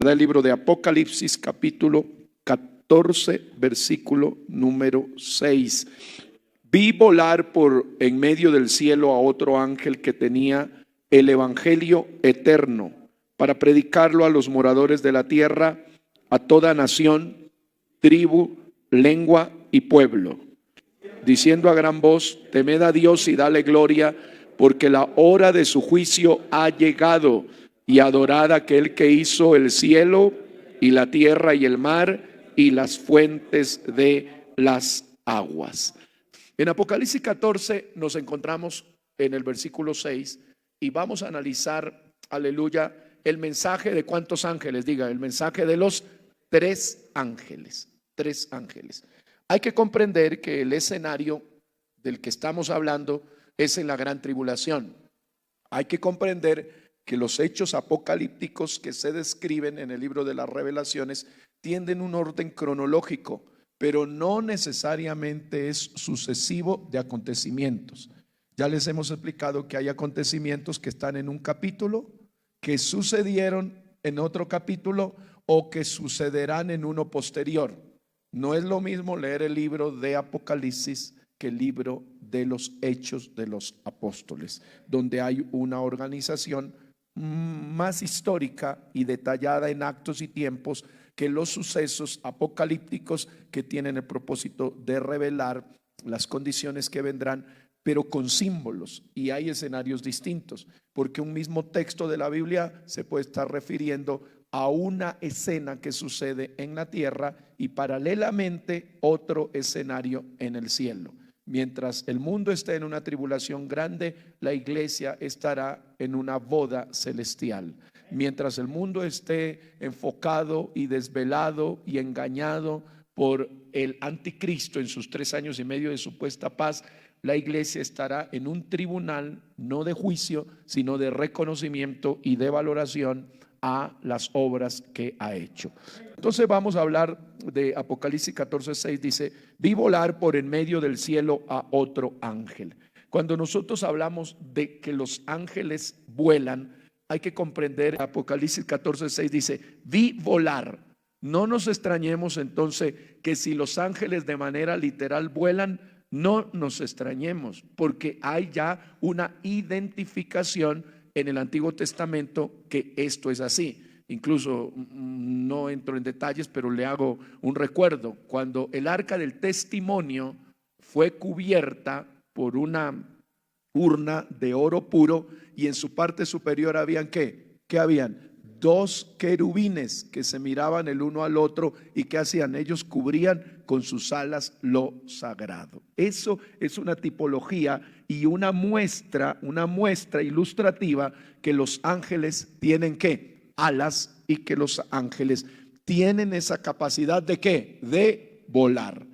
del libro de Apocalipsis, capítulo 14, versículo número 6. Vi volar por en medio del cielo a otro ángel que tenía el evangelio eterno para predicarlo a los moradores de la tierra, a toda nación, tribu, lengua y pueblo, diciendo a gran voz: temed a Dios y dale gloria, porque la hora de su juicio ha llegado, y adorad a aquel que hizo el cielo y la tierra y el mar y las fuentes de las aguas. En Apocalipsis 14 nos encontramos en el versículo 6 y vamos a analizar, aleluya, el mensaje de ¿cuántos ángeles? Diga, el mensaje de los tres ángeles. Tres ángeles. Hay que comprender que el escenario del que estamos hablando es en la gran tribulación. Hay que comprender que los hechos apocalípticos que se describen en el libro de las Revelaciones tienen un orden cronológico, pero no necesariamente es sucesivo de acontecimientos. Ya les hemos explicado que hay acontecimientos que están en un capítulo, que sucedieron en otro capítulo o que sucederán en uno posterior. No es lo mismo leer el libro de Apocalipsis que el libro de los Hechos de los Apóstoles, donde hay una organización más histórica y detallada en actos y tiempos que los sucesos apocalípticos, que tienen el propósito de revelar las condiciones que vendrán, pero con símbolos, y hay escenarios distintos, porque un mismo texto de la Biblia se puede estar refiriendo a una escena que sucede en la tierra y paralelamente otro escenario en el cielo. Mientras el mundo esté en una tribulación grande, la iglesia estará en una boda celestial. Mientras el mundo esté enfocado y desvelado y engañado por el anticristo en sus 3 años y medio de supuesta paz, la iglesia estará en un tribunal no de juicio, sino de reconocimiento y de valoración a las obras que ha hecho. Entonces vamos a hablar de Apocalipsis 14:6. Dice: vi volar por en medio del cielo a otro ángel. Cuando nosotros hablamos de que los ángeles vuelan, hay que comprender. Apocalipsis 14:6 dice: vi volar. No nos extrañemos entonces que si los ángeles de manera literal vuelan, no nos extrañemos, porque hay ya una identificación en el Antiguo Testamento que esto es así. Incluso no entro en detalles, pero le hago un recuerdo. Cuando el arca del testimonio fue cubierta por una urna de oro puro y en su parte superior habían ¿qué? ¿Qué habían? 2 querubines que se miraban el uno al otro, y ¿qué hacían? Ellos cubrían con sus alas lo sagrado. Eso es una tipología y una muestra ilustrativa que los ángeles tienen ¿qué? Alas, y que los ángeles tienen esa capacidad de ¿qué? De volar.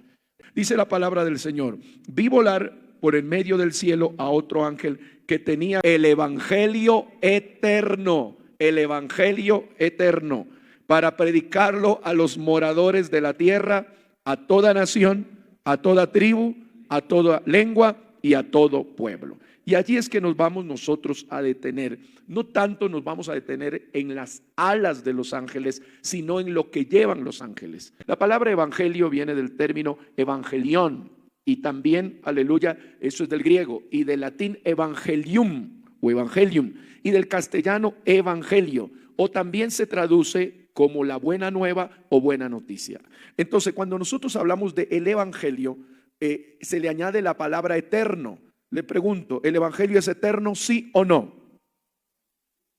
Dice la palabra del Señor: vi volar por en medio del cielo a otro ángel que tenía el evangelio eterno. El evangelio eterno, para predicarlo a los moradores de la tierra, a toda nación, a toda tribu, a toda lengua y a todo pueblo. Y allí es que nos vamos nosotros a detener. No tanto nos vamos a detener en las alas de los ángeles, sino en lo que llevan los ángeles. La palabra evangelio viene del término evangelión, y también, aleluya, eso es del griego, y del latín evangelium o evangelium, y del castellano evangelio, o también se traduce como la buena nueva o buena noticia. Entonces, cuando nosotros hablamos de el evangelio, se le añade la palabra eterno. Le pregunto, ¿el evangelio es eterno, sí o no?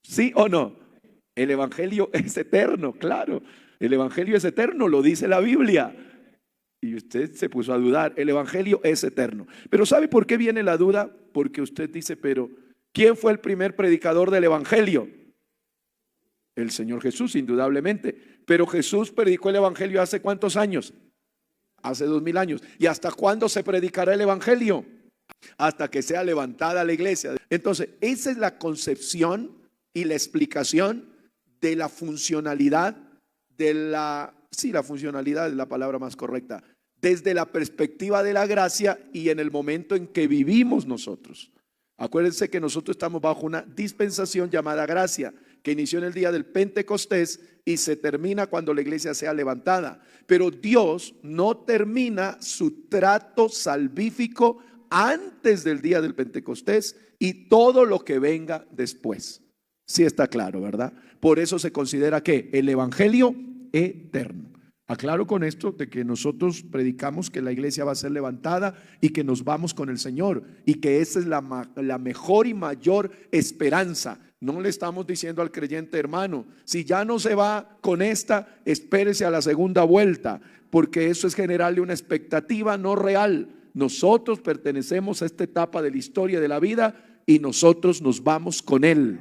¿Sí o no? El evangelio es eterno, claro. El evangelio es eterno, lo dice la Biblia. Y usted se puso a dudar. El evangelio es eterno. Pero ¿sabe por qué viene la duda? Porque usted dice, pero ¿quién fue el primer predicador del evangelio? El Señor Jesús, indudablemente. Pero Jesús predicó el evangelio ¿hace cuántos años? Hace 2000 años. ¿Y hasta cuándo se predicará el evangelio? Hasta que sea levantada la iglesia. Entonces, esa es la concepción y la explicación de la funcionalidad de la funcionalidad es la palabra más correcta, desde la perspectiva de la gracia y en el momento en que vivimos nosotros. Acuérdense que nosotros estamos bajo una dispensación llamada gracia, que inició en el día del Pentecostés y se termina cuando la iglesia sea levantada. Pero Dios no termina su trato salvífico antes del día del Pentecostés y todo lo que venga después. Sí está claro, ¿verdad? Por eso se considera que el evangelio eterno. Aclaro con esto de que nosotros predicamos que la iglesia va a ser levantada y que nos vamos con el Señor y que esa es la mejor y mayor esperanza. No le estamos diciendo al creyente, hermano, si ya no se va con esta, espérese a la segunda vuelta, porque eso es generarle una expectativa no real. Nosotros pertenecemos a esta etapa de la historia de la vida y nosotros nos vamos con Él.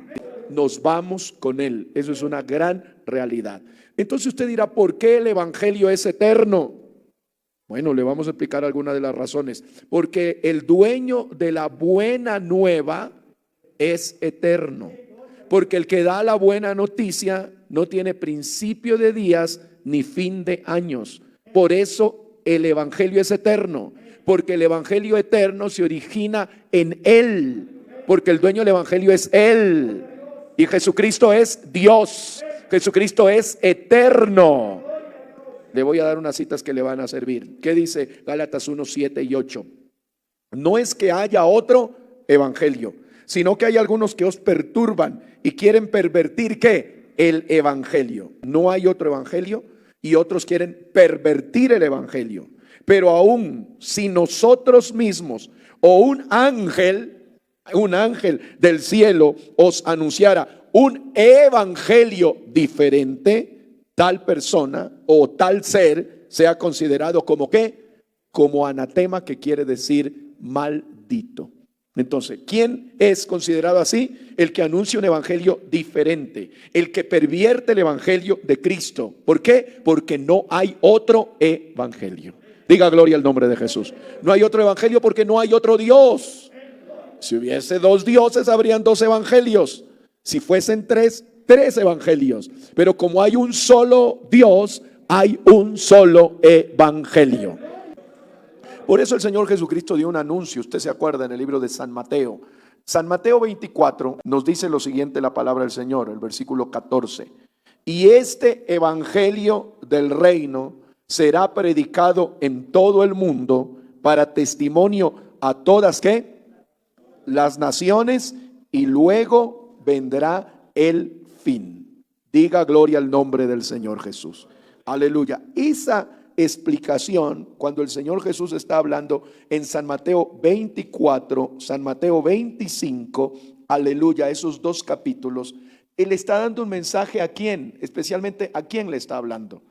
Nos vamos con Él. Eso es una gran realidad. Entonces usted dirá, ¿por qué el evangelio es eterno? Bueno, le vamos a explicar algunas de las razones. Porque el dueño de la buena nueva es eterno. Porque el que da la buena noticia no tiene principio de días ni fin de años. Por eso el evangelio es eterno. Porque el evangelio eterno se origina en Él. Porque el dueño del evangelio es Él. Y Jesucristo es Dios. Jesucristo es eterno. Le voy a dar unas citas que le van a servir. ¿Qué dice Gálatas 1, 7 y 8? No es que haya otro evangelio, sino que hay algunos que os perturban y quieren pervertir ¿qué? El evangelio. No hay otro evangelio y otros quieren pervertir el evangelio. Pero aún si nosotros mismos o un ángel del cielo os anunciara un evangelio diferente, tal persona o tal ser sea considerado como ¿qué? Como anatema, que quiere decir maldito. Entonces, ¿quién es considerado así? El que anuncia un evangelio diferente, el que pervierte el evangelio de Cristo. ¿Por qué? Porque no hay otro evangelio. Diga gloria al nombre de Jesús. No hay otro evangelio porque no hay otro Dios. Si hubiese dos dioses, habrían dos evangelios. Si fuesen tres evangelios. Pero como hay un solo Dios, hay un solo evangelio. Por eso el Señor Jesucristo dio un anuncio. Usted se acuerda en el libro de San Mateo. San Mateo 24 nos dice lo siguiente la palabra del Señor, el versículo 14. Y este evangelio del reino será predicado en todo el mundo para testimonio a todas ¿qué? Las naciones, y luego vendrá el fin. Diga gloria al nombre del Señor Jesús. Aleluya. Esa explicación, cuando el Señor Jesús está hablando en San Mateo 24, San Mateo 25, aleluya, esos dos capítulos, Él está dando un mensaje a quién, especialmente a quién le está hablando,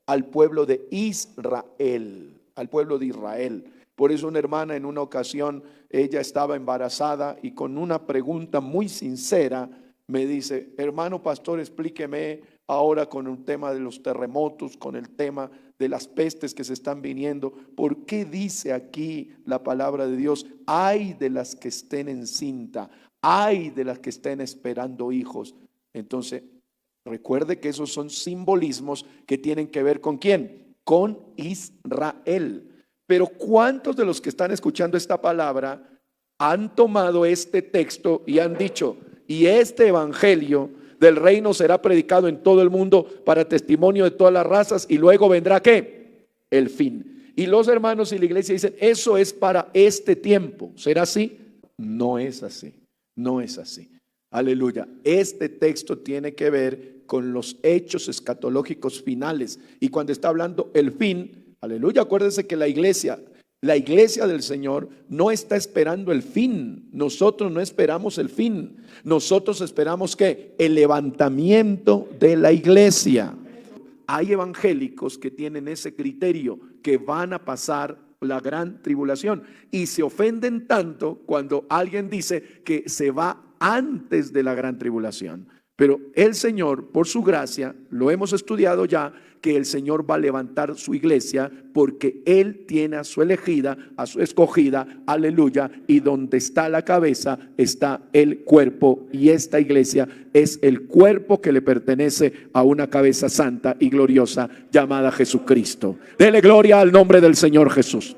al pueblo de Israel, al pueblo de Israel. Por eso una hermana en una ocasión, ella estaba embarazada y con una pregunta muy sincera me dice, hermano pastor, explíqueme ahora con el tema de los terremotos, con el tema de las pestes que se están viniendo, ¿por qué dice aquí la palabra de Dios? Ay de las que estén encinta, ay de las que estén esperando hijos. Entonces, recuerde que esos son simbolismos que tienen que ver ¿con quién? Con Israel. Pero ¿cuántos de los que están escuchando esta palabra han tomado este texto y han dicho, y este evangelio del reino será predicado en todo el mundo para testimonio de todas las razas y luego vendrá ¿qué? El fin? Y los hermanos y la iglesia dicen, eso es para este tiempo. ¿Será así? No es así, no es así. Aleluya. Este texto tiene que ver con los hechos escatológicos finales. Y cuando está hablando el fin, aleluya, acuérdense que la iglesia del Señor no está esperando el fin. Nosotros no esperamos el fin. Nosotros esperamos ¿qué? El levantamiento de la iglesia. Hay evangélicos que tienen ese criterio, que van a pasar la gran tribulación y se ofenden tanto cuando alguien dice que se va antes de la gran tribulación. Pero el Señor, por su gracia, lo hemos estudiado ya, que el Señor va a levantar su iglesia porque Él tiene a su elegida, a su escogida, aleluya, y donde está la cabeza está el cuerpo, y esta iglesia es el cuerpo que le pertenece a una cabeza santa y gloriosa llamada Jesucristo. Dele gloria al nombre del Señor Jesús.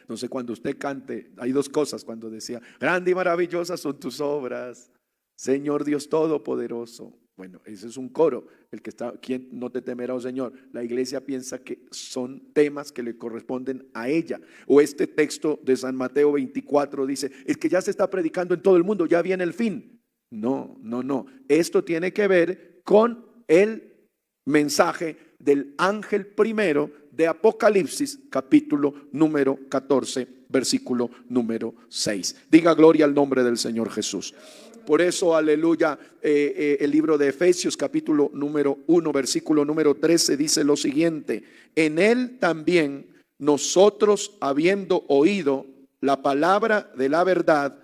Entonces cuando usted cante, hay dos cosas cuando decía, grande y maravillosas son tus obras. Señor Dios Todopoderoso. Bueno, ese es un coro, el que está, ¿quién no te temerá, oh Señor? La iglesia piensa que son temas que le corresponden a ella. O este texto de San Mateo 24 dice, es que ya se está predicando en todo el mundo, ya viene el fin. No, no, no. Esto tiene que ver con el mensaje del ángel primero de Apocalipsis, capítulo número 14, versículo número 6. Diga gloria al nombre del Señor Jesús. Por eso, aleluya, el libro de Efesios capítulo número 1, versículo número 13 dice lo siguiente: en él también nosotros, habiendo oído la palabra de la verdad,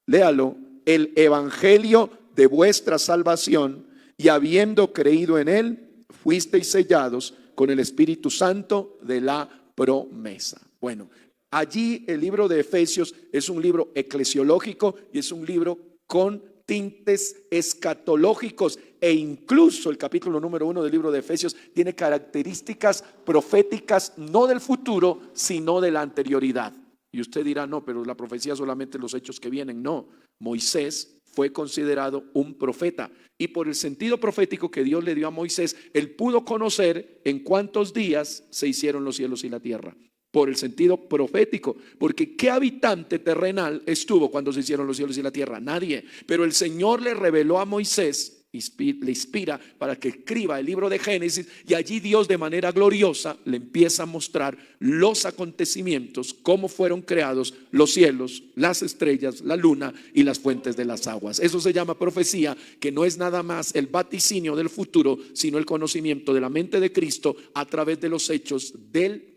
léalo, el evangelio de vuestra salvación, y habiendo creído en él, fuisteis sellados con el Espíritu Santo de la promesa. Bueno, allí el libro de Efesios es un libro eclesiológico y es un libro con tintes escatológicos, e incluso el capítulo número 1 del libro de Efesios tiene características proféticas, no del futuro, sino de la anterioridad. Y usted dirá, no, pero la profecía solamente los hechos que vienen. No, Moisés fue considerado un profeta, y por el sentido profético que Dios le dio a Moisés, él pudo conocer en cuántos días se hicieron los cielos y la tierra. Por el sentido profético, porque ¿qué habitante terrenal estuvo cuando se hicieron los cielos y la tierra? Nadie. Pero el Señor le reveló a Moisés, le inspira para que escriba el libro de Génesis, y allí Dios de manera gloriosa le empieza a mostrar los acontecimientos, cómo fueron creados los cielos, las estrellas, la luna y las fuentes de las aguas. Eso se llama profecía, que no es nada más el vaticinio del futuro, sino el conocimiento de la mente de Cristo a través de los hechos del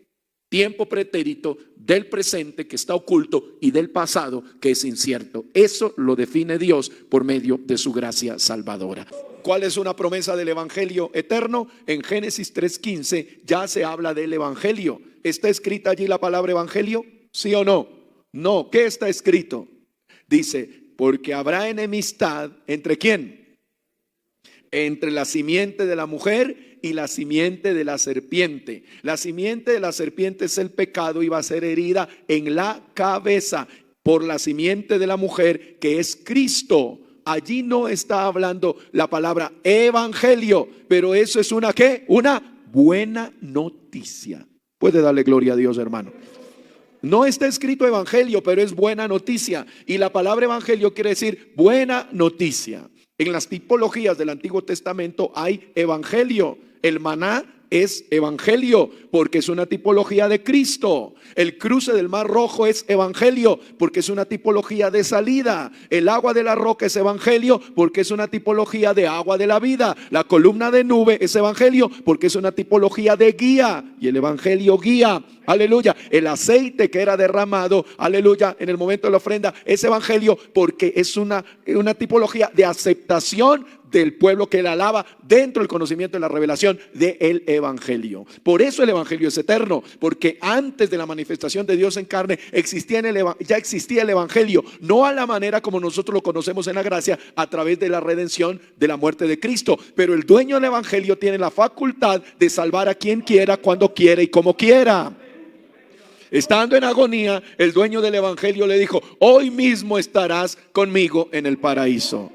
tiempo pretérito, del presente que está oculto y del pasado que es incierto. Eso lo define Dios por medio de su gracia salvadora. ¿Cuál es una promesa del evangelio eterno? En Génesis 3:15 ya se habla del evangelio. ¿Está escrita allí la palabra evangelio? ¿Sí o no? No. ¿Qué está escrito? Dice, porque habrá enemistad ¿entre quién? Entre la simiente de la mujer y la simiente de la serpiente. La simiente de la serpiente es el pecado y va a ser herida en la cabeza por la simiente de la mujer, que es Cristo. Allí no está hablando la palabra evangelio, pero eso es una ¿qué? Una buena noticia. Puede darle gloria a Dios, hermano. No está escrito evangelio, pero es buena noticia. Y la palabra evangelio quiere decir buena noticia. En las tipologías del Antiguo Testamento hay evangelio. El maná es evangelio porque es una tipología de Cristo. El cruce del Mar Rojo es evangelio porque es una tipología de salida. El agua de la roca es evangelio porque es una tipología de agua de la vida. La columna de nube es evangelio porque es una tipología de guía, y el evangelio guía. Aleluya. El aceite que era derramado, aleluya, en el momento de la ofrenda es evangelio porque es una tipología de aceptación del pueblo que la alaba dentro del conocimiento de la revelación del evangelio. Por eso el evangelio es eterno, porque antes de la manifestación de Dios en carne ya existía el evangelio, no a la manera como nosotros lo conocemos en la gracia, a través de la redención de la muerte de Cristo. Pero el dueño del evangelio tiene la facultad de salvar a quien quiera, cuando quiera y como quiera. Estando en agonía, el dueño del evangelio le dijo: hoy mismo estarás conmigo en el paraíso.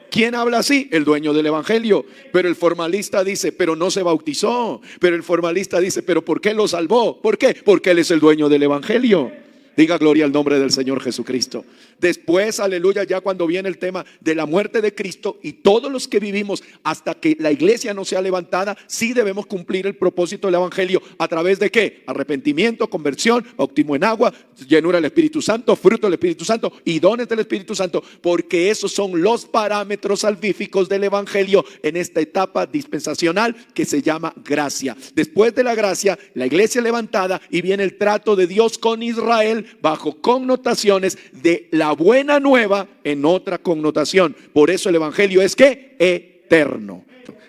¿Quién habla así? El dueño del evangelio. Pero el formalista dice, pero no se bautizó. Pero el formalista dice, pero ¿por qué lo salvó? ¿Por qué? Porque él es el dueño del evangelio. Diga gloria al nombre del Señor Jesucristo. Después, aleluya, ya cuando viene el tema de la muerte de Cristo, y todos los que vivimos hasta que la iglesia no sea levantada, sí debemos cumplir el propósito del evangelio. ¿A través de qué? Arrepentimiento, conversión, bautismo en agua, llenura del Espíritu Santo, fruto del Espíritu Santo y dones del Espíritu Santo, porque esos son los parámetros salvíficos del evangelio en esta etapa dispensacional que se llama gracia. Después de la gracia, la iglesia levantada, y viene el trato de Dios con Israel bajo connotaciones de la buena nueva en otra connotación. Por eso el evangelio es ¿qué? Eterno.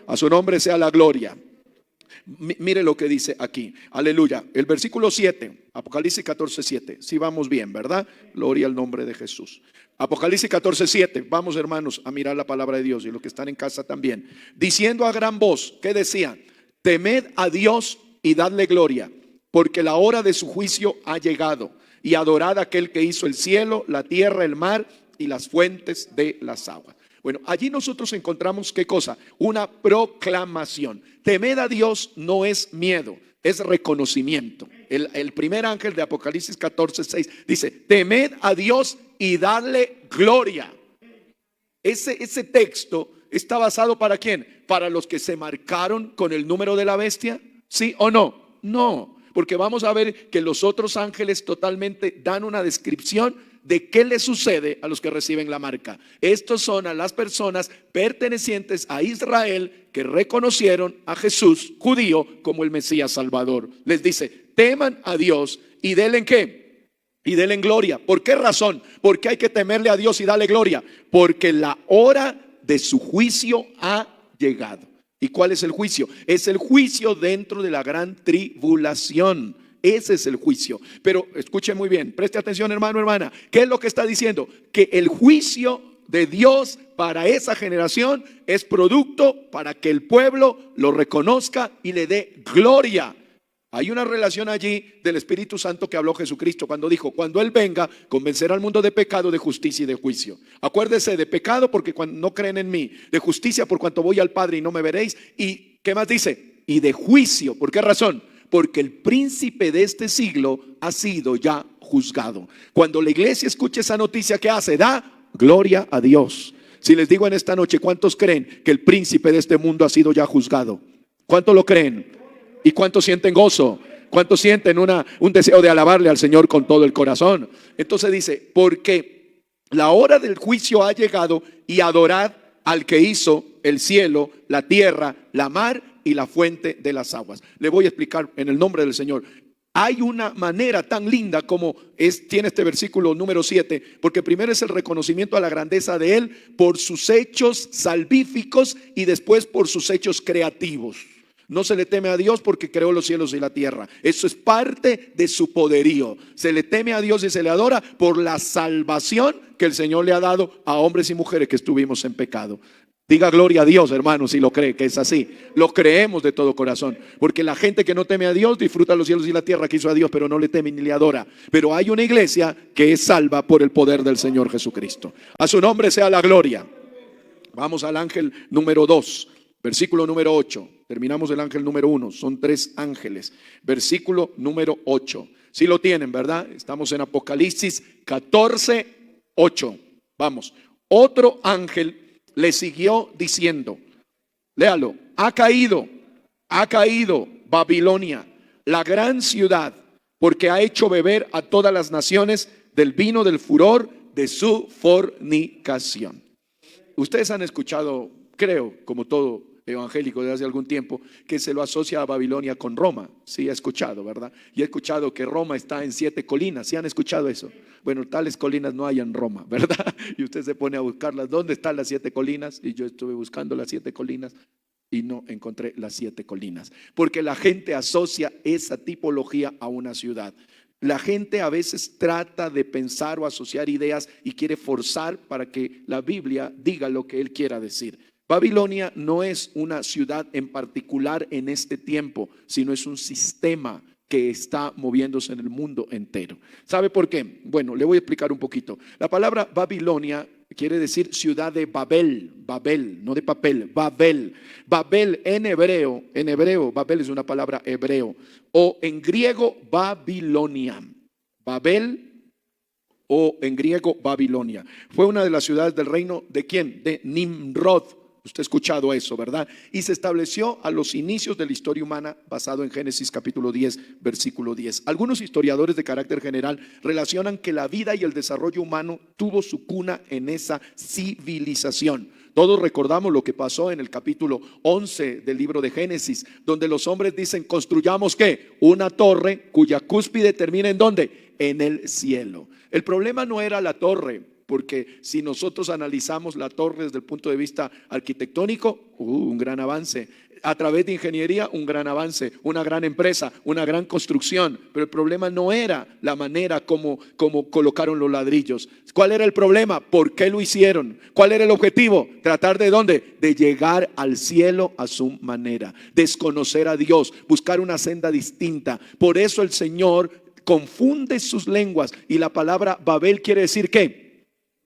A su nombre sea la gloria. Mire lo que dice aquí, aleluya, el versículo 7, Apocalipsis 14:7. Si vamos bien, ¿verdad? Gloria al nombre de Jesús. Apocalipsis 14:7. Vamos, hermanos, a mirar la palabra de Dios, y los que están en casa también. Diciendo a gran voz, ¿qué decían? Temed a Dios y dadle gloria, porque la hora de su juicio ha llegado, y adorad a aquel que hizo el cielo, la tierra, el mar y las fuentes de las aguas. Bueno, allí nosotros encontramos ¿qué cosa? Una proclamación. Temed a Dios no es miedo, es reconocimiento. El primer ángel de Apocalipsis 14:6 dice: temed a Dios y darle gloria. Ese texto está basado ¿para quién? Para los que se marcaron con el número de la bestia. ¿Sí o no? No, porque vamos a ver que los otros ángeles totalmente dan una descripción de qué le sucede a los que reciben la marca. Estos son a las personas pertenecientes a Israel que reconocieron a Jesús judío como el Mesías Salvador. Les dice: teman a Dios y denle ¿qué? Y denle gloria. ¿Por qué razón? Porque hay que temerle a Dios y darle gloria. Porque la hora de su juicio ha llegado. ¿Y cuál es el juicio? Es el juicio dentro de la gran tribulación. Ese es el juicio. Pero escuchen muy bien, preste atención, hermano, hermana. ¿Qué es lo que está diciendo? Que el juicio de Dios para esa generación es producto para que el pueblo lo reconozca y le dé gloria. Hay una relación allí del Espíritu Santo que habló Jesucristo cuando dijo: cuando Él venga, convencerá al mundo de pecado, de justicia y de juicio. Acuérdese de pecado porque cuando no creen en mí, de justicia por cuanto voy al Padre y no me veréis, y ¿qué más dice? Y de juicio. ¿Por qué razón? Porque el príncipe de este siglo ha sido ya juzgado. Cuando la iglesia escuche esa noticia, ¿qué hace? Da gloria a Dios. Si les digo en esta noche, ¿cuántos creen que el príncipe de este mundo ha sido ya juzgado? ¿Cuántos lo creen? ¿Y cuántos sienten gozo? ¿Cuántos sienten un deseo de alabarle al Señor con todo el corazón? Entonces dice: porque la hora del juicio ha llegado, y adorad al que hizo el cielo, la tierra, la mar y la fuente de las aguas. Le voy a explicar en el nombre del Señor. Hay una manera tan linda como tiene este versículo número 7, porque primero es el reconocimiento a la grandeza de Él por sus hechos salvíficos y después por sus hechos creativos. No se le teme a Dios porque creó los cielos y la tierra. Eso es parte de su poderío. Se le teme a Dios y se le adora por la salvación que el Señor le ha dado a hombres y mujeres que estuvimos en pecado. Diga gloria a Dios, hermano, si lo cree que es así. Lo creemos de todo corazón. Porque la gente que no teme a Dios disfruta los cielos y la tierra que hizo a Dios, pero no le teme ni le adora. Pero hay una iglesia que es salva por el poder del Señor Jesucristo. A su nombre sea la gloria. Vamos al ángel número 2, versículo número 8. Terminamos el ángel número 1. Son 3 ángeles. Versículo número 8. Si lo tienen, ¿verdad? Estamos en Apocalipsis 14:8. Vamos. Otro ángel le siguió diciendo, léalo: ha caído Babilonia, la gran ciudad, porque ha hecho beber a todas las naciones del vino del furor de su fornicación. Ustedes han escuchado, creo, como todo evangélico de hace algún tiempo, que se lo asocia a Babilonia con Roma. Sí, he escuchado, ¿verdad? Y he escuchado que Roma está en 7 colinas. ¿Sí han escuchado eso? Bueno, tales colinas no hay en Roma, ¿verdad? Y usted se pone a buscarlas. ¿Dónde están las 7 colinas? Y yo estuve buscando las 7 colinas y no encontré las 7 colinas. Porque la gente asocia esa tipología a una ciudad. La gente a veces trata de pensar o asociar ideas y quiere forzar para que la Biblia diga lo que él quiera decir. Babilonia no es una ciudad en particular en este tiempo, sino es un sistema que está moviéndose en el mundo entero. ¿Sabe por qué? Bueno, le voy a explicar un poquito. La palabra Babilonia quiere decir ciudad de Babel, Babel, no de papel, Babel. Babel en hebreo, Babel es una palabra hebreo, o en griego Babilonia. Babel o en griego Babilonia. Fue una de las ciudades del reino ¿de quién? De Nimrod. Usted ha escuchado eso, ¿verdad? Y se estableció a los inicios de la historia humana basado en Génesis capítulo 10, versículo 10. Algunos historiadores de carácter general relacionan que la vida y el desarrollo humano tuvo su cuna en esa civilización. Todos recordamos lo que pasó en el capítulo 11 del libro de Génesis, donde los hombres dicen: construyamos ¿qué? Una torre cuya cúspide termina ¿en dónde? En el cielo. El problema no era la torre, porque si nosotros analizamos la torre desde el punto de vista arquitectónico, un gran avance. A través de ingeniería, un gran avance, una gran empresa, una gran construcción. Pero el problema no era la manera como colocaron los ladrillos. ¿Cuál era el problema? ¿Por qué lo hicieron? ¿Cuál era el objetivo? Tratar de ¿dónde? De llegar al cielo a su manera. Desconocer a Dios, buscar una senda distinta. Por eso el Señor confunde sus lenguas. Y la palabra Babel quiere decir ¿qué?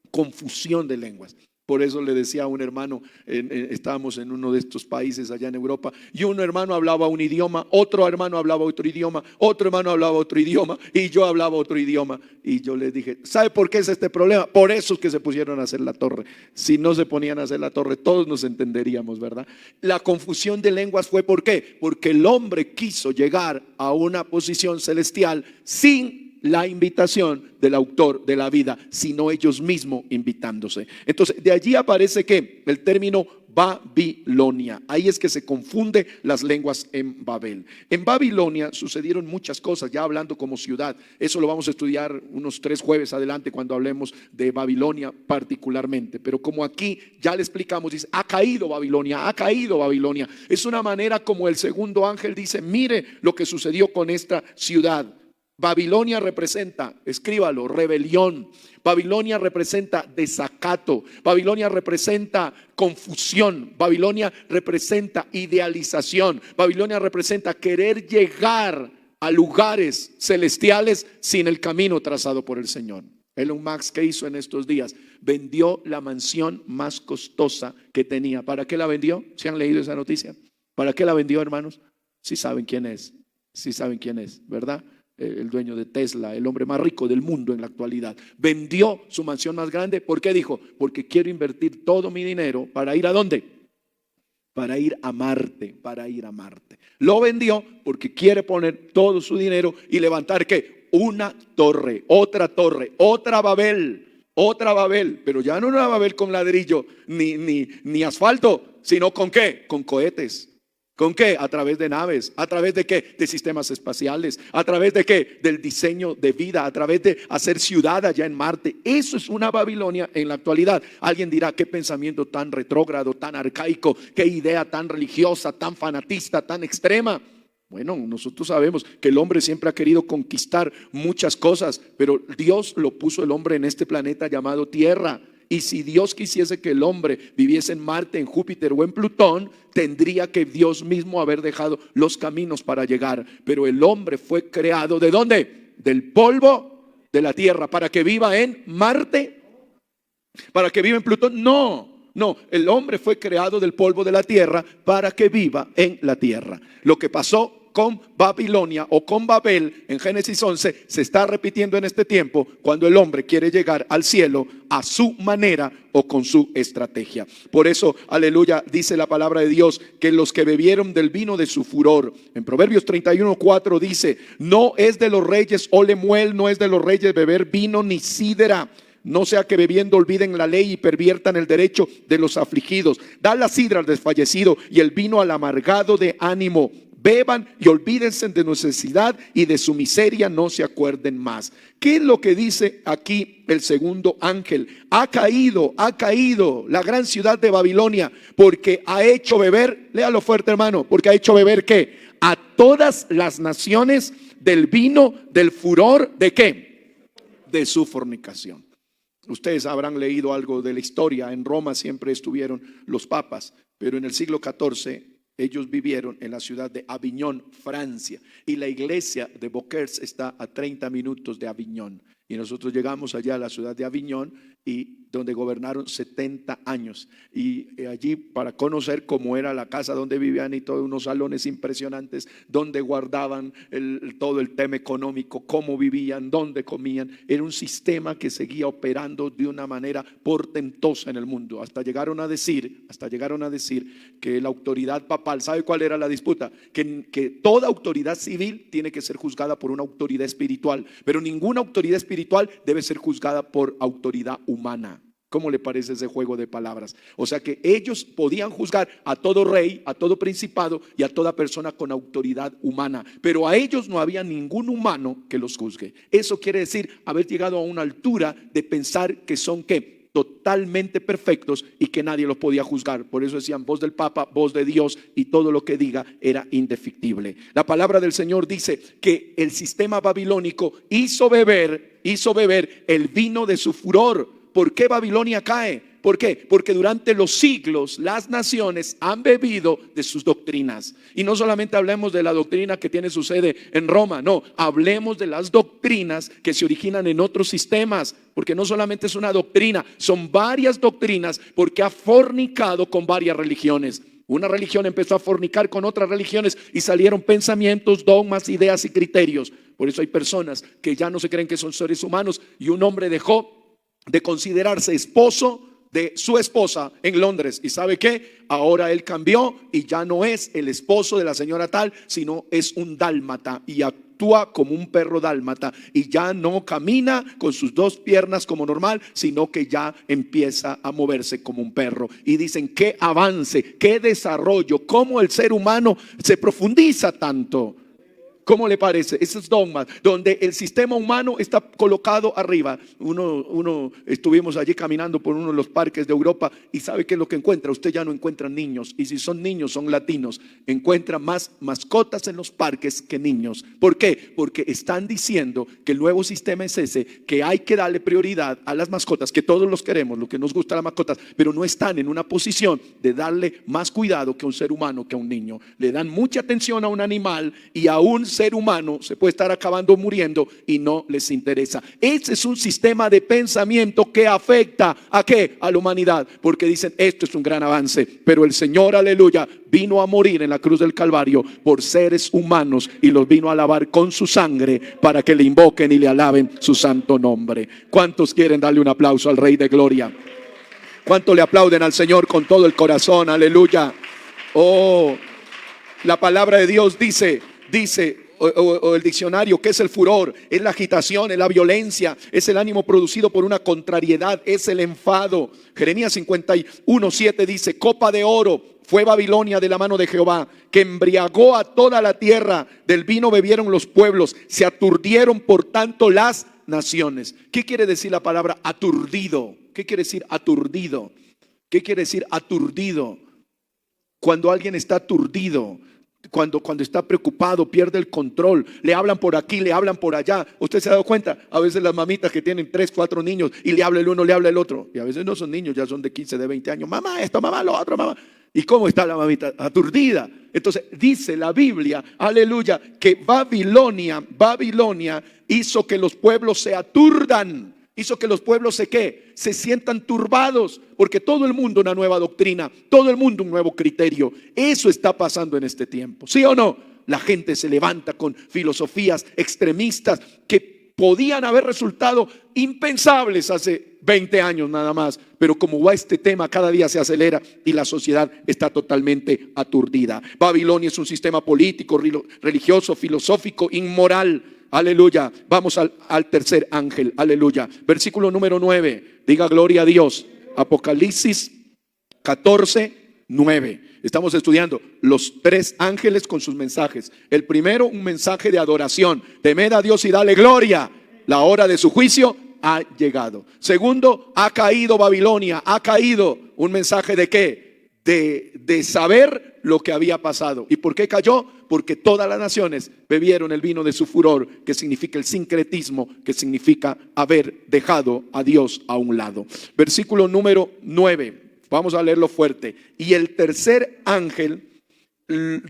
Confusión de lenguas. Por eso le decía a un hermano, estábamos en uno de estos países allá en Europa, y un hermano hablaba un idioma, otro hermano hablaba otro idioma, otro hermano hablaba otro idioma, y yo hablaba otro idioma. Y yo les dije, ¿sabe por qué es este problema? Por eso es que se pusieron a hacer la torre. Si no se ponían a hacer la torre, todos nos entenderíamos, ¿verdad? La confusión de lenguas fue ¿por qué? Porque el hombre quiso llegar a una posición celestial sin la invitación del autor de la vida, sino ellos mismos invitándose. Entonces, de allí aparece que el término Babilonia. Ahí es que se confunde las lenguas en Babel. En Babilonia sucedieron muchas cosas, ya hablando como ciudad. Eso lo vamos a estudiar unos 3 jueves adelante cuando hablemos de Babilonia particularmente. Pero como aquí ya le explicamos, dice, ha caído Babilonia, ha caído Babilonia. Es una manera como el segundo ángel dice, mire lo que sucedió con esta ciudad. Babilonia representa, escríbalo, rebelión. Babilonia representa desacato. Babilonia representa confusión. Babilonia representa idealización. Babilonia representa querer llegar a lugares celestiales sin el camino trazado por el Señor. Elon Musk, ¿qué hizo en estos días? Vendió la mansión más costosa que tenía. ¿Para qué la vendió? ¿Se han leído esa noticia? ¿Para qué la vendió, hermanos? Sí saben quién es. Sí saben quién es, ¿verdad? El dueño de Tesla, el hombre más rico del mundo en la actualidad, vendió su mansión más grande. ¿Por qué dijo? Porque quiero invertir todo mi dinero para ir ¿a dónde? Para ir a Marte, para ir a Marte. Lo vendió porque quiere poner todo su dinero y levantar ¿qué? Una torre, otra Babel, pero ya no una Babel con ladrillo ni asfalto, sino ¿con qué? Con cohetes. ¿Con qué? A través de naves. ¿A través de qué? De sistemas espaciales. ¿A través de qué? Del diseño de vida. A través de hacer ciudad allá en Marte. Eso es una Babilonia en la actualidad. Alguien dirá, qué pensamiento tan retrógrado, tan arcaico, qué idea tan religiosa, tan fanatista, tan extrema. Bueno, nosotros sabemos que el hombre siempre ha querido conquistar muchas cosas, pero Dios lo puso el hombre en este planeta llamado Tierra. Y si Dios quisiese que el hombre viviese en Marte, en Júpiter o en Plutón, tendría que Dios mismo haber dejado los caminos para llegar. Pero el hombre fue creado ¿de dónde? Del polvo de la tierra. ¿Para que viva en Marte? ¿Para que viva en Plutón? No, el hombre fue creado del polvo de la tierra para que viva en la tierra. Lo que pasó con Babilonia o con Babel en Génesis 11 se está repitiendo en este tiempo cuando el hombre quiere llegar al cielo a su manera o con su estrategia. Por eso, aleluya, dice la palabra de Dios que los que bebieron del vino de su furor, en Proverbios 31:4 dice, no es de los reyes, oh Lemuel, no es de los reyes beber vino ni sidra, no sea que bebiendo olviden la ley y perviertan el derecho de los afligidos. Da la sidra al desfallecido y el vino al amargado de ánimo. Beban y olvídense de necesidad y de su miseria no se acuerden más. ¿Qué es lo que dice aquí el segundo ángel? Ha caído la gran ciudad de Babilonia porque ha hecho beber, léalo fuerte hermano, porque ha hecho beber ¿qué? A todas las naciones del vino del furor ¿de qué? De su fornicación. Ustedes habrán leído algo de la historia. En Roma siempre estuvieron los papas, pero en el siglo XIV ellos vivieron en la ciudad de Aviñón, Francia, y la iglesia de Beaucaire está a 30 minutos de Aviñón. Y nosotros llegamos allá a la ciudad de Aviñón, y donde gobernaron 70 años. Y allí para conocer cómo era la casa donde vivían y todos unos salones impresionantes donde guardaban todo el tema económico, cómo vivían, dónde comían. Era un sistema que seguía operando de una manera portentosa en el mundo. Hasta llegaron a decir que la autoridad papal, ¿sabe cuál era la disputa? Que toda autoridad civil tiene que ser juzgada por una autoridad espiritual, pero ninguna autoridad espiritual debe ser juzgada por autoridad humana. ¿Cómo le parece ese juego de palabras? O sea que ellos podían juzgar a todo rey, a todo principado y a toda persona con autoridad humana, pero a ellos no había ningún humano que los juzgue. Eso quiere decir haber llegado a una altura de pensar que son ¿qué? Totalmente perfectos y que nadie los podía juzgar. Por eso decían voz del Papa, voz de Dios, y todo lo que diga era indefectible. La palabra del Señor dice que el sistema babilónico hizo beber el vino de su furor. ¿Por qué Babilonia cae? ¿Por qué? Porque durante los siglos las naciones han bebido de sus doctrinas. Y no solamente hablemos de la doctrina que tiene su sede en Roma, no, hablemos de las doctrinas que se originan en otros sistemas, porque no solamente es una doctrina, son varias doctrinas, porque ha fornicado con varias religiones. Una religión empezó a fornicar con otras religiones y salieron pensamientos, dogmas, ideas y criterios. Por eso hay personas que ya no se creen que son seres humanos, y un hombre dejó de considerarse esposo de su esposa en Londres. ¿Y sabe qué? Ahora él cambió y ya no es el esposo de la señora tal, sino es un dálmata y actúa como un perro dálmata, y ya no camina con sus dos piernas como normal, sino que ya empieza a moverse como un perro. Y dicen: qué avance, qué desarrollo, cómo el ser humano se profundiza tanto. ¿Cómo le parece? Esos dogmas donde el sistema humano está colocado arriba. Uno estuvimos allí caminando por uno de los parques de Europa, y ¿sabe qué es lo que encuentra? Usted ya no encuentra niños, y si son niños son latinos. Encuentra más mascotas en los parques que niños. ¿Por qué? Porque están diciendo que el nuevo sistema es ese, que hay que darle prioridad a las mascotas, que todos los queremos, lo que nos gusta las mascotas, pero no están en una posición de darle más cuidado que a un ser humano, que a un niño. Le dan mucha atención a un animal, y a un ser humano se puede estar acabando muriendo y no les interesa. Ese es un sistema de pensamiento que afecta ¿a qué? A la humanidad, porque dicen: esto es un gran avance, pero el Señor, aleluya, vino a morir en la cruz del Calvario por seres humanos, y los vino a lavar con su sangre para que le invoquen y le alaben su santo nombre. ¿Cuántos quieren darle un aplauso al Rey de Gloria? ¿Cuántos le aplauden al Señor con todo el corazón? Aleluya. Oh, la palabra de Dios dice o el diccionario, ¿qué es el furor? Es la agitación, es la violencia, es el ánimo producido por una contrariedad, es el enfado. Jeremías 51:7 dice: copa de oro fue Babilonia de la mano de Jehová, que embriagó a toda la tierra. Del vino bebieron los pueblos, se aturdieron por tanto las naciones. ¿Qué quiere decir la palabra aturdido? ¿Qué quiere decir aturdido? ¿Qué quiere decir aturdido? Cuando alguien está aturdido, cuando está preocupado, pierde el control, le hablan por aquí, le hablan por allá. Usted se ha dado cuenta, a veces las mamitas que tienen 3, 4 niños, y le habla el uno, le habla el otro, y a veces no son niños, ya son de 15, de 20 años. Mamá esto, mamá lo otro, mamá. ¿Y cómo está la mamita? Aturdida. Entonces dice la Biblia, aleluya, que Babilonia hizo que los pueblos se aturdan. Hizo que los pueblos se sientan turbados, porque todo el mundo una nueva doctrina, todo el mundo un nuevo criterio. Eso está pasando en este tiempo, ¿sí o no? La gente se levanta con filosofías extremistas que podían haber resultado impensables hace 20 años nada más, pero como va este tema, cada día se acelera y la sociedad está totalmente aturdida. Babilonia es un sistema político, religioso, filosófico, inmoral. Aleluya. Vamos al tercer ángel. Aleluya. Versículo número 9. Diga gloria a Dios. Apocalipsis 14:9. Estamos estudiando los 3 ángeles con sus mensajes. El primero, un mensaje de adoración. Temed a Dios y dale gloria. La hora de su juicio ha llegado. Segundo, ha caído Babilonia. Ha caído. Un mensaje de ¿qué? De saber lo que había pasado. ¿Y por qué cayó? Porque todas las naciones bebieron el vino de su furor, que significa el sincretismo, que significa haber dejado a Dios a un lado. Versículo número 9. Vamos a leerlo fuerte. Y el tercer ángel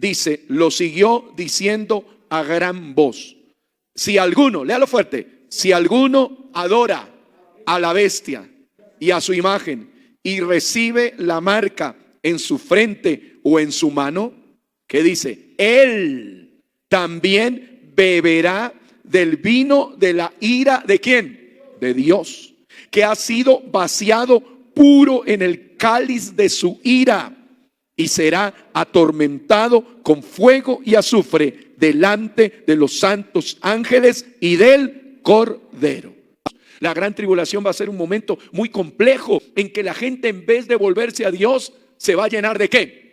dice, lo siguió diciendo a gran voz: si alguno, léalo fuerte, si alguno adora a la bestia y a su imagen y recibe la marca en su frente o en su mano, ¿qué dice? Él también beberá del vino de la ira ¿de quién? De Dios, que ha sido vaciado puro en el cáliz de su ira, y será atormentado con fuego y azufre delante de los santos ángeles y del Cordero. La gran tribulación va a ser un momento muy complejo en que la gente, en vez de volverse a Dios, se va a llenar ¿de qué?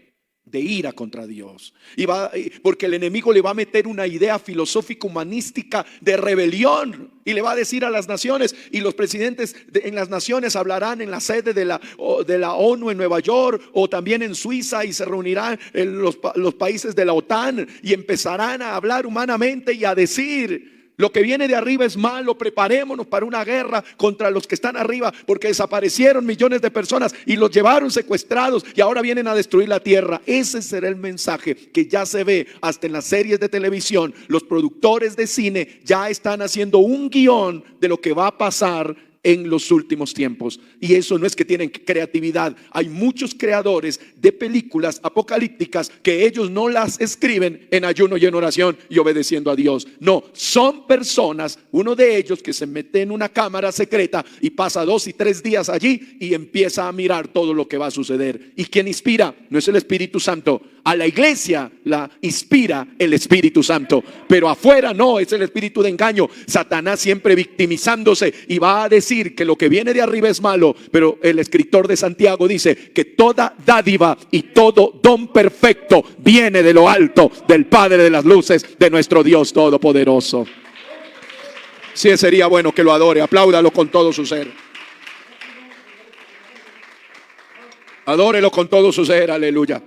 De ira contra Dios. Porque el enemigo le va a meter una idea filosófica humanística de rebelión, y le va a decir a las naciones, y los presidentes en las naciones hablarán en la sede de la ONU en Nueva York, o también en Suiza, y se reunirán en los países de la OTAN, y empezarán a hablar humanamente y a decir: lo que viene de arriba es malo, preparémonos para una guerra contra los que están arriba, porque desaparecieron millones de personas y los llevaron secuestrados y ahora vienen a destruir la tierra. Ese será el mensaje que ya se ve hasta en las series de televisión. Los productores de cine ya están haciendo un guión de lo que va a pasar en los últimos tiempos. Y eso no es que tienen creatividad. Hay muchos creadores de películas apocalípticas que ellos no las escriben en ayuno y en oración y obedeciendo a Dios. No, son personas, uno de ellos que se mete en una cámara secreta y pasa 2 y 3 días allí y empieza a mirar todo lo que va a suceder. ¿Y quién inspira? No es el Espíritu Santo. A la iglesia la inspira el Espíritu Santo, pero afuera no, es el espíritu de engaño. Satanás siempre victimizándose y va a decir que lo que viene de arriba es malo, pero el escritor de Santiago dice que toda dádiva y todo don perfecto viene de lo alto, del Padre de las luces, de nuestro Dios todopoderoso. Sí, sería bueno que lo adore, apláudalo con todo su ser. Adórelo con todo su ser, aleluya.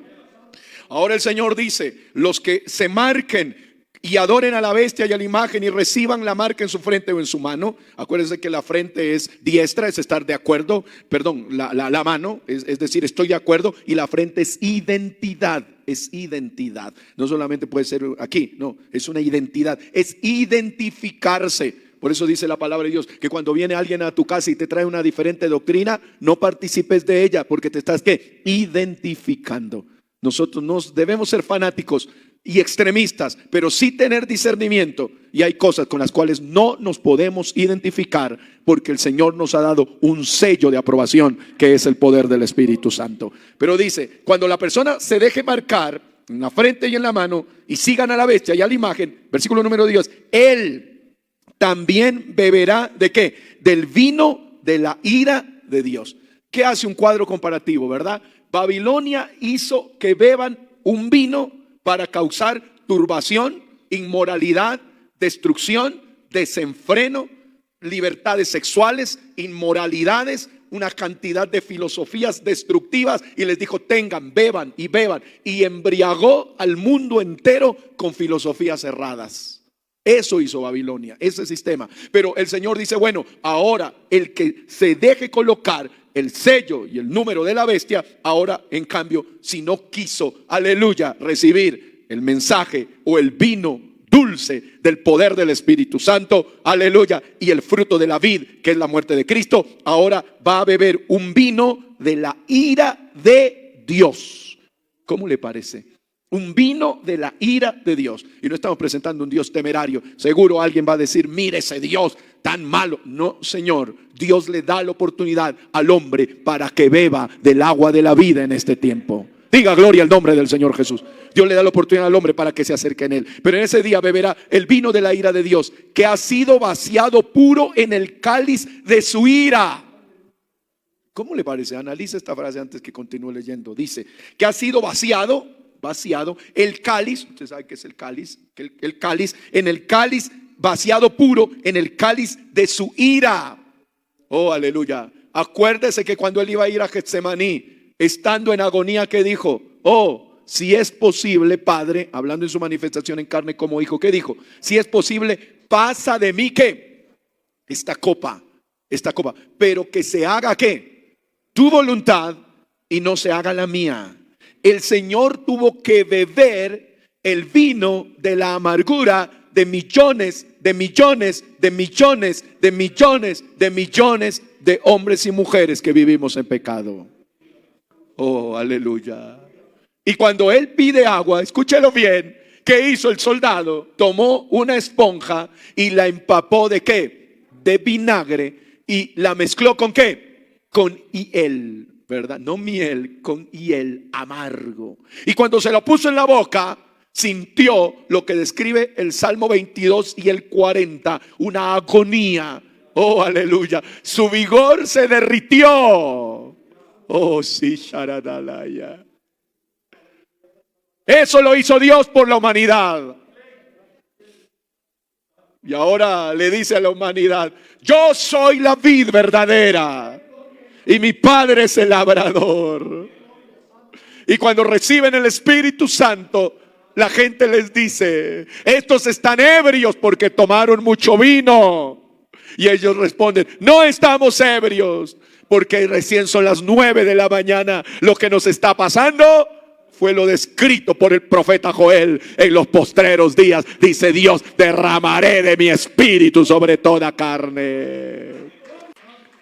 Ahora el Señor dice, los que se marquen y adoren a la bestia y a la imagen y reciban la marca en su frente o en su mano. Acuérdense que la frente es diestra, es estar de acuerdo. Perdón, la mano es decir, estoy de acuerdo. Y la frente es identidad. Es identidad. No solamente puede ser aquí, no, es una identidad. Es identificarse. Por eso dice la palabra de Dios que cuando viene alguien a tu casa y te trae una diferente doctrina, no participes de ella, porque te estás ¿qué? Identificando. Nosotros no debemos ser fanáticos y extremistas, pero sí tener discernimiento. Y hay cosas con las cuales no nos podemos identificar, porque el Señor nos ha dado un sello de aprobación, que es el poder del Espíritu Santo. Pero dice, cuando la persona se deje marcar en la frente y en la mano y sigan a la bestia y a la imagen, versículo número 10, él también beberá ¿de qué? Del vino de la ira de Dios. ¿Qué hace un cuadro comparativo, verdad? Babilonia hizo que beban un vino para causar turbación, inmoralidad, destrucción, desenfreno, libertades sexuales, inmoralidades, una cantidad de filosofías destructivas, y les dijo tengan, beban, y embriagó al mundo entero con filosofías erradas. Eso hizo Babilonia, ese sistema. Pero el Señor dice, bueno, ahora el que se deje colocar el sello y el número de la bestia, ahora en cambio, si no quiso, aleluya, recibir el mensaje o el vino dulce del poder del Espíritu Santo, aleluya, y el fruto de la vid, que es la muerte de Cristo, ahora va a beber un vino de la ira de Dios. ¿Cómo le parece? Un vino de la ira de Dios. Y no estamos presentando un Dios temerario. Seguro alguien va a decir, mire ese Dios tan malo. No, Señor, Dios le da la oportunidad al hombre para que beba del agua de la vida en este tiempo. Diga gloria al nombre del Señor Jesús. Dios le da la oportunidad al hombre para que se acerque en él. Pero en ese día beberá el vino de la ira de Dios, que ha sido vaciado puro en el cáliz de su ira. ¿Cómo le parece? Analiza esta frase antes que continúe leyendo. Dice que ha sido vaciado el cáliz. Usted sabe que es el cáliz, el cáliz, en el cáliz vaciado puro, en el cáliz de su ira. Oh, aleluya. Acuérdese que cuando él iba a ir a Getsemaní, estando en agonía, ¿qué dijo? Oh, si es posible, Padre, hablando en su manifestación en carne como hijo, ¿qué dijo? Si es posible, pasa de mí, ¿qué? Esta copa, pero que se haga, ¿qué? Tu voluntad y no se haga la mía. El Señor tuvo que beber el vino de la amargura de millones, de millones, de millones, de millones, de millones de hombres y mujeres que vivimos en pecado. Oh, aleluya. Y cuando él pide agua, escúchelo bien, ¿qué hizo el soldado? Tomó una esponja y la empapó ¿de qué? De vinagre, y la mezcló ¿con qué? Con hiel. ¿Verdad? No miel, con hiel amargo. Y cuando se lo puso en la boca, sintió lo que describe el Salmo 22 y el 40, una agonía. Oh, aleluya. Su vigor se derritió. Oh, sí, sharadalaya. Eso lo hizo Dios por la humanidad. Y ahora le dice a la humanidad, yo soy la vid verdadera y mi Padre es el labrador. Y cuando reciben el Espíritu Santo, la gente les dice: estos están ebrios porque tomaron mucho vino. Y ellos responden: no estamos ebrios porque recién son las 9 de la mañana. Lo que nos está pasando fue lo descrito por el profeta Joel: en los postreros días, dice Dios, derramaré de mi espíritu sobre toda carne.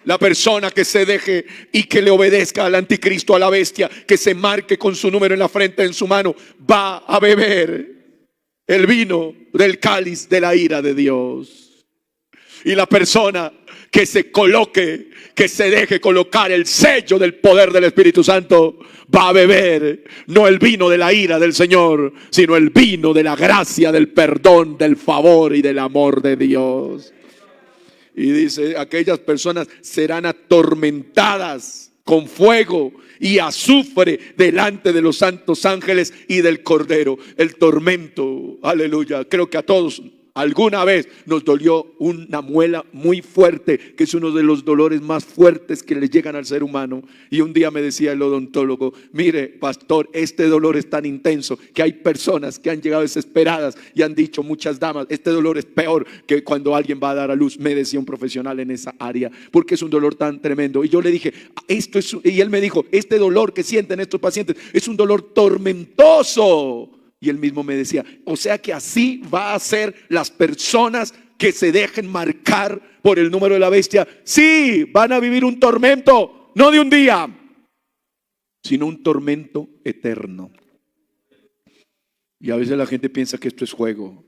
La persona que se deje y que le obedezca al anticristo, a la bestia, que se marque con su número en la frente, en su mano, va a beber el vino del cáliz de la ira de Dios. Y la persona que se coloque, que se deje colocar el sello del poder del Espíritu Santo, va a beber no el vino de la ira del Señor, sino el vino de la gracia, del perdón, del favor y del amor de Dios. Y dice: aquellas personas serán atormentadas con fuego y azufre delante de los santos ángeles y del Cordero. El tormento, aleluya, creo que a todos alguna vez nos dolió una muela muy fuerte, que es uno de los dolores más fuertes que le llegan al ser humano. Y un día me decía el odontólogo: mire, pastor, este dolor es tan intenso que hay personas que han llegado desesperadas y han dicho, muchas damas, este dolor es peor que cuando alguien va a dar a luz. Me decía un profesional en esa área, porque es un dolor tan tremendo. Y yo le dije, y él me dijo: este dolor que sienten estos pacientes es un dolor tormentoso. Y él mismo me decía: o sea que así va a ser las personas que se dejen marcar por el número de la bestia. Sí, van a vivir un tormento, no de un día, sino un tormento eterno. Y a veces la gente piensa que esto es juego.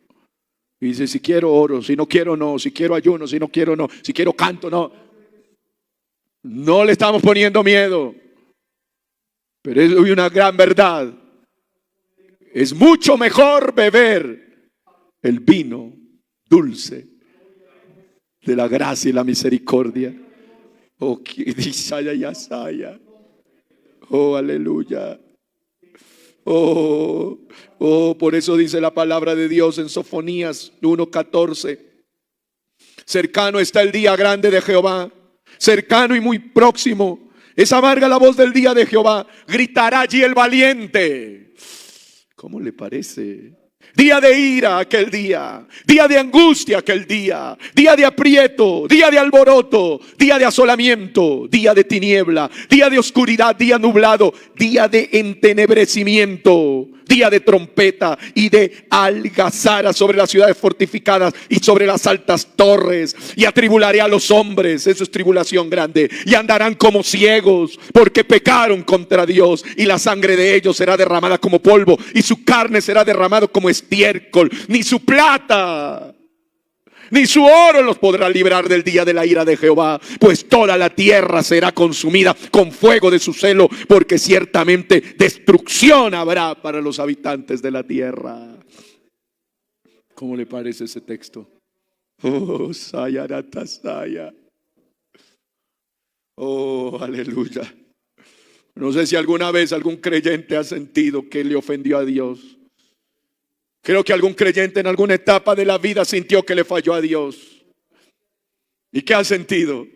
Y dice: si quiero oro, si no quiero no, si quiero ayuno, si no quiero no, si quiero canto no. No le estamos poniendo miedo, pero es una gran verdad. Es mucho mejor beber el vino dulce de la gracia y la misericordia. Oh, oh, aleluya. Oh, por eso dice la palabra de Dios en Sofonías 1:14: cercano está el día grande de Jehová, cercano y muy próximo. Es amarga la voz del día de Jehová, gritará allí el valiente. ¿Cómo le parece? Día de ira aquel día, día de angustia aquel día, día de aprieto, día de alboroto, día de asolamiento, día de tiniebla, día de oscuridad, día nublado, día de entenebrecimiento, día de trompeta y de algazara sobre las ciudades fortificadas y sobre las altas torres. Y atribularé a los hombres, eso es tribulación grande, y andarán como ciegos porque pecaron contra Dios, y la sangre de ellos será derramada como polvo y su carne será derramada como estiércol. Ni su plata ni su oro los podrá librar del día de la ira de Jehová, pues toda la tierra será consumida con fuego de su celo, porque ciertamente destrucción habrá para los habitantes de la tierra. ¿Cómo le parece ese texto? Oh, Sayaratasaya. Oh, aleluya. No sé si alguna vez algún creyente ha sentido que le ofendió a Dios. Creo que algún creyente en alguna etapa de la vida sintió que le falló a Dios. ¿Y qué ha sentido?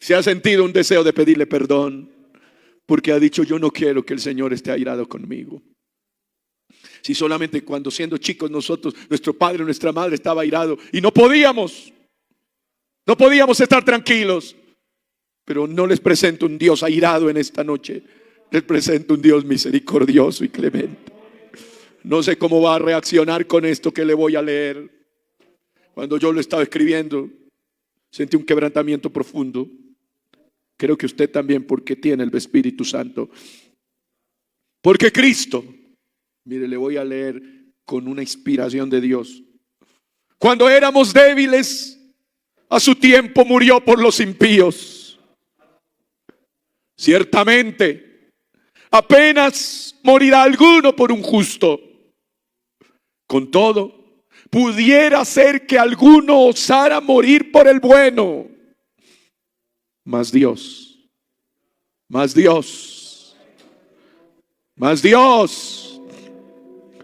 Se ha sentido un deseo de pedirle perdón, porque ha dicho: yo no quiero que el Señor esté airado conmigo. Si solamente cuando siendo chicos nosotros, nuestro padre, nuestra madre estaba airado y no podíamos estar tranquilos. Pero no les presento un Dios airado en esta noche, les presento un Dios misericordioso y clemente. No sé cómo va a reaccionar con esto que le voy a leer. Cuando yo lo estaba escribiendo, sentí un quebrantamiento profundo. Creo que usted también, porque tiene el Espíritu Santo. Porque Cristo, mire, le voy a leer con una inspiración de Dios. Cuando éramos débiles, a su tiempo murió por los impíos. Ciertamente, apenas morirá alguno por un justo. Con todo, pudiera ser que alguno osara morir por el bueno. Mas Dios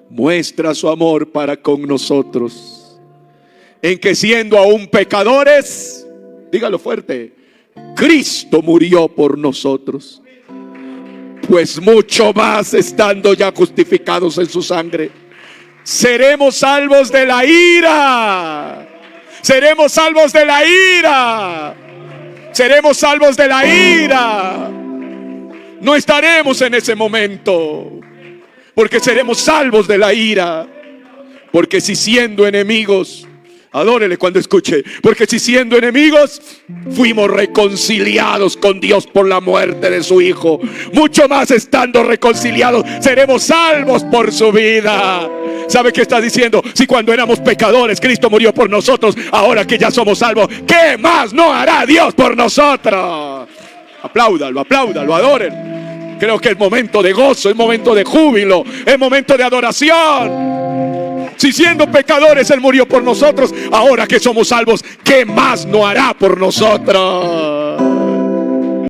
muestra su amor para con nosotros, en que siendo aún pecadores, dígalo fuerte, Cristo murió por nosotros. pues mucho más estando ya justificados en su sangre, seremos salvos de la ira. Seremos salvos de la ira. Seremos salvos de la ira. No estaremos en ese momento, porque seremos salvos de la ira. Porque si siendo enemigos, adórele cuando escuche, porque si siendo enemigos fuimos reconciliados con Dios por la muerte de su Hijo, mucho más estando reconciliados seremos salvos por su vida. ¿Sabe qué está diciendo? Si cuando éramos pecadores Cristo murió por nosotros, ahora que ya somos salvos, ¿qué más no hará Dios por nosotros? Apláudalo, apláudalo, adoren. Creo que es momento de gozo, es momento de júbilo, es momento de adoración. Si siendo pecadores Él murió por nosotros, ahora que somos salvos, ¿qué más no hará por nosotros?